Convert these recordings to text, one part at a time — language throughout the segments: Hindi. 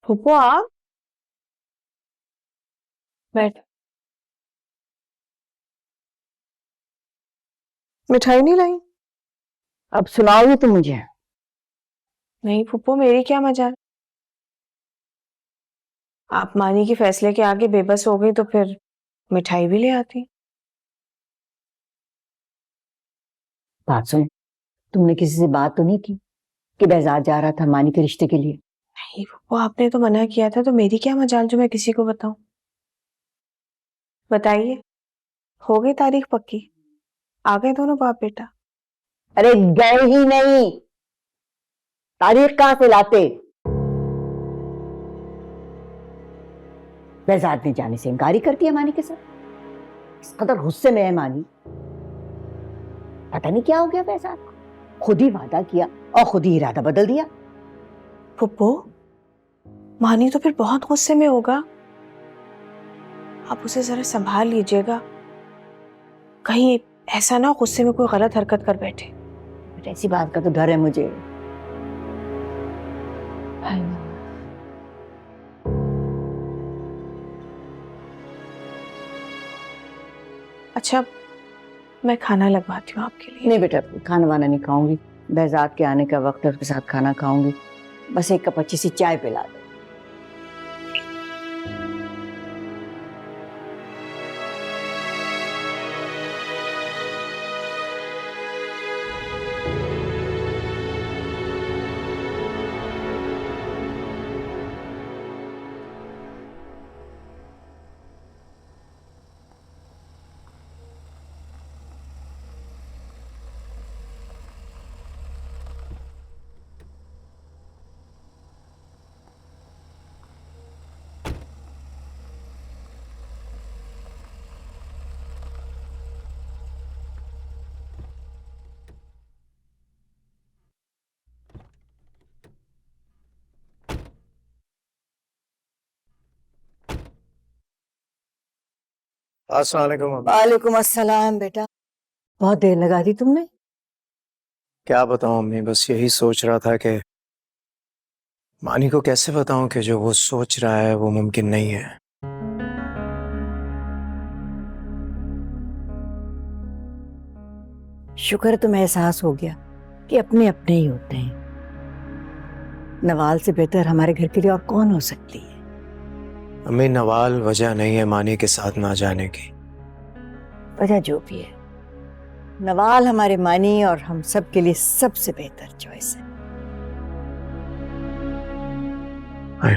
फुप्पो आप बैठ। मिठाई नहीं लाई? अब सुनाओगी तुम मुझे? नहीं फुप्पो, मेरी क्या मजाल। आप मानी के फैसले के आगे बेबस हो गई तो फिर मिठाई भी ले आती। बात सुन, तुमने किसी से बात तो नहीं की कि बहजाद जा रहा था मानी के रिश्ते के लिए? नहीं फुप्पो, आपने तो मना किया था, तो मेरी क्या मजाल जो मैं किसी को बताऊं। बताइए, हो गई तारीख पक्की? आ गए दोनों बाप बेटा? अरे गए ही नहीं, तारीख कहां से लाते? बहजाद ने जाने से इनकार ही कर दिया मानी के साथ। इस कदर गुस्से में है मानी, पता नहीं क्या हो गया बहजाद को। खुद ही वादा किया और खुद ही इरादा बदल दिया। फुप्पो, मानी तो फिर बहुत गुस्से में होगा। आप उसे जरा संभाल लीजिएगा, कहीं ऐसा ना हो गुस्से में कोई गलत हरकत कर बैठे। बट ऐसी बात का तो डर है मुझे। अच्छा, मैं खाना लगवाती हूँ आपके लिए। नहीं बेटा, खाना वाना नहीं खाऊंगी। बहजाद के आने का वक्त है, उसके साथ खाना खाऊंगी। बस एक कप अच्छी सी चाय पिला दो। अस्सलाम वालेकुम अम्मी। वालेकुम अस्सलाम बेटा, बहुत देर लगा दी तुमने। क्या बताऊं अम्मी, बस यही सोच रहा था कि मानी को कैसे बताऊं कि जो वो सोच रहा है वो मुमकिन नहीं है। शुक्र है तुम्हें एहसास हो गया कि अपने अपने ही होते हैं। नवाल से बेहतर हमारे घर के लिए और कौन हो सकती है। अम्मी, नवाल वजह नहीं है मानी के साथ ना जाने की। वजह जो भी है, नवाल हमारे मानी और हम सब के लिए सबसे बेहतर चॉइस है। है।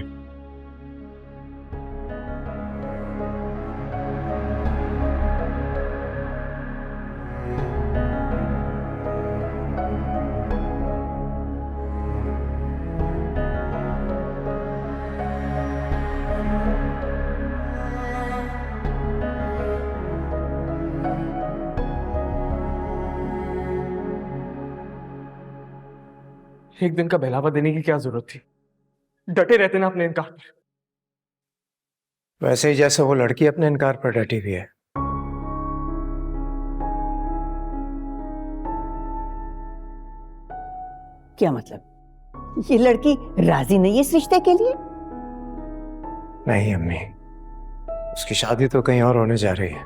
एक दिन का बहलावा देने की क्या जरूरत थी? डटे रहते ना अपने इनकार पर। वैसे ही जैसे वो लड़की अपने इनकार पर डटी हुई है। क्या मतलब, ये लड़की राजी नहीं है इस रिश्ते के लिए? नहीं अम्मी, उसकी शादी तो कहीं और होने जा रही है,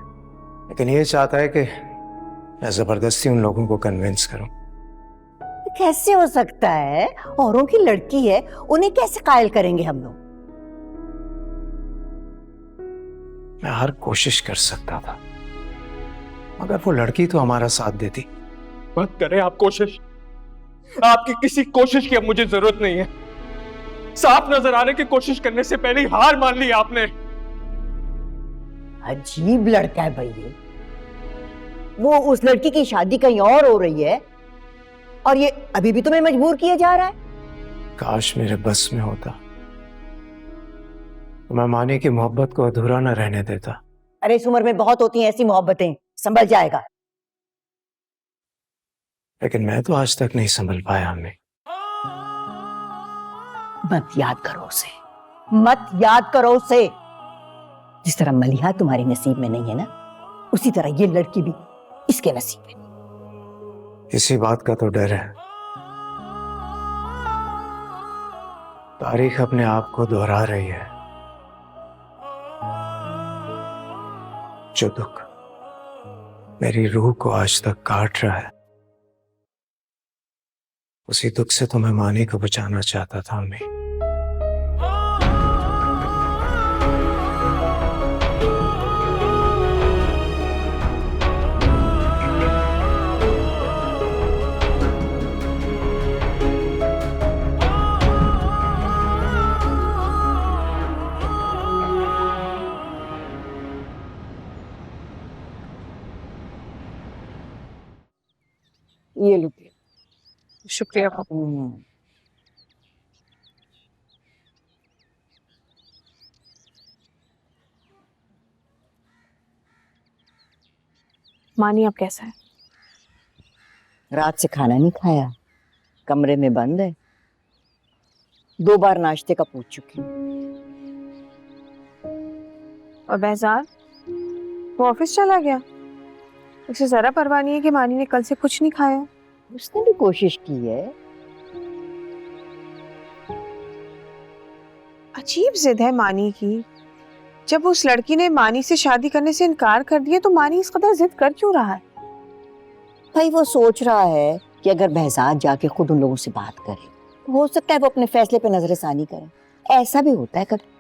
लेकिन ये चाहता है कि मैं जबरदस्ती उन लोगों को कन्विंस करूं। कैसे हो सकता है? औरों की लड़की है, उन्हें कैसे कायल करेंगे हम लोग? मैं हर कोशिश कर सकता था, मगर वो लड़की तो हमारा साथ देती। मत करें आप कोशिश, आपकी किसी कोशिश की अब मुझे जरूरत नहीं है। साफ नजर आने की कोशिश करने से पहले ही हार मान ली आपने। अजीब लड़का है भाई ये। वो उस लड़की की शादी कहीं और हो रही है और ये अभी भी तुम्हें मजबूर किया जा रहा है। काश मेरे बस में होता तो मैं मानी की मोहब्बत को अधूरा न रहने देता। अरे इस उम्र में बहुत होती हैं ऐसी मोहब्बतें, संभल जाएगा। लेकिन मैं तो आज तक नहीं संभल पाया अम्मी। मत याद करो उसे, मत याद करो उसे। जिस तरह मलिहा तुम्हारे नसीब में नहीं है ना, उसी तरह ये लड़की भी इसके नसीब में। इसी बात का तो डर है। तारीख अपने आप को दोहरा रही है। जो दुख मेरी रूह को आज तक काट रहा है, उसी दुख से तो मैं मानी को बचाना चाहता था अम्मी। ये लो पियो। शुक्रिया। मानी अब कैसा है? रात से खाना नहीं खाया, कमरे में बंद है। 2 बार नाश्ते का पूछ चुकी हूँ। और बेजार वो ऑफिस चला गया। उसे जरा परवाह नहीं है कि मानी ने कल से कुछ नहीं खाया। उसने भी कोशिश की है। अजीब जिद है मानी की। जब उस लड़की ने मानी से शादी करने से इनकार कर दिया तो मानी इस कदर जिद कर क्यों रहा है? भाई वो सोच रहा है कि अगर बहजाद जाके खुद उन लोगों से बात करे तो हो सकता है वो अपने फैसले पे नजरसानी करे। ऐसा भी होता है कभी।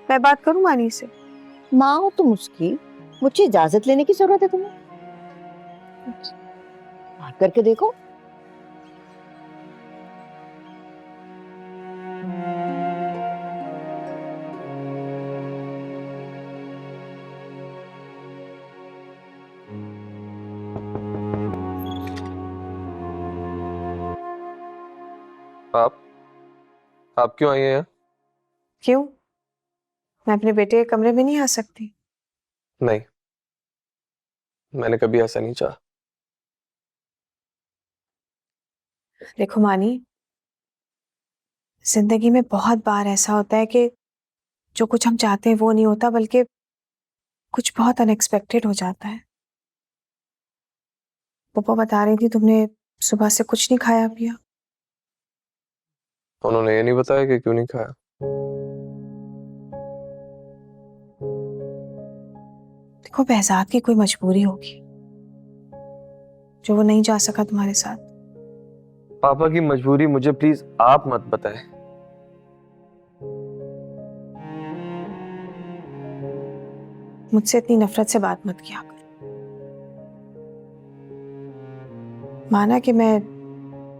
मैं बात करूं मानी से? माँ हो तुम उसकी, मुझे इजाजत लेने की जरूरत है तुम्हें? बात करके देखो। आप क्यों आई हैं यहाँ? क्यों? मैं अपने बेटे के कमरे में नहीं आ सकती? नहीं, मैंने कभी ऐसा नहीं चाहा। देखो मानी, जिंदगी में बहुत बार ऐसा होता है कि जो कुछ हम चाहते हैं वो नहीं होता, बल्कि कुछ बहुत अनएक्सपेक्टेड हो जाता है। पापा बता रही थी तुमने सुबह से कुछ नहीं खाया पिया। उन्होंने ये नहीं बताया कि क्यों नहीं खाया? देखो बहजाद की कोई मजबूरी होगी जो वो नहीं जा सका तुम्हारे साथ। पापा की मजबूरी मुझे प्लीज आप मत बताएं। मुझसे इतनी नफरत से बात मत किया कर। माना कि मैं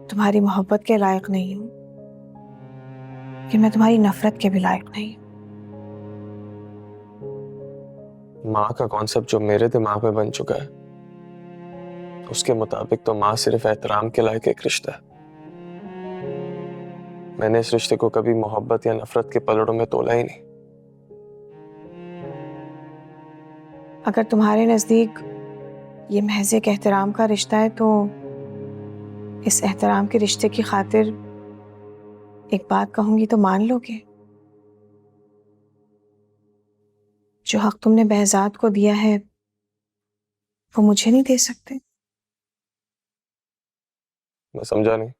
तुम्हारी मोहब्बत के लायक नहीं हूं, कि मैं तुम्हारी नफरत के भी लायक नहीं हूं। माँ का कॉन्सेप्ट जो मेरे दिमाग में बन चुका है, उसके मुताबिक तो माँ सिर्फ एहतराम के लायक एक रिश्ता है। मैंने इस रिश्ते को कभी मोहब्बत या नफरत के पलड़ों में तोला ही नहीं। अगर तुम्हारे नजदीक ये महज एक एहतराम का रिश्ता है तो इस एहतराम के रिश्ते की खातिर एक बात कहूंगी तो मान लोगे? जो हक तुमने बहजाद को दिया है वो मुझे नहीं दे सकते? मैं समझा नहीं।